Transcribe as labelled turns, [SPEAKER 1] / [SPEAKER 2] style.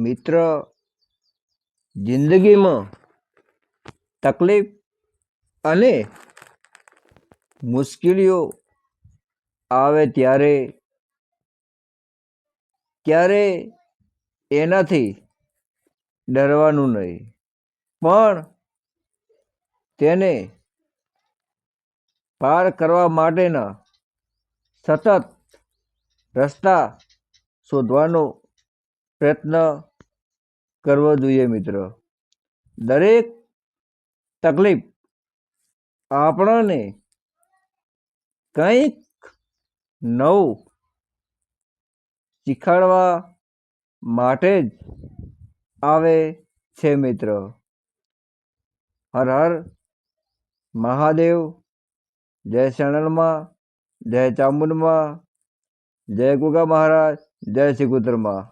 [SPEAKER 1] મિત્ર, જિંદગીમાં તકલીફ અને મુશ્કેલીઓ આવે ત્યારે ક્યારે એનાથી ડરવાનું નહીં, પણ તેને પાર કરવા માટેના સતત રસ્તા શોધવાનો પ્રયત્ન કરવો જોઈએ. મિત્ર, દરેક તકલીફ આપણને કંઈક નવું શીખવાડવા માટે જ આવે છે. મિત્ર, હર હર મહાદેવ. જય શરણમાં, જય ચામુંડમાં, જય ગોગા મહારાજ, જય શ્રી કુતરમાં.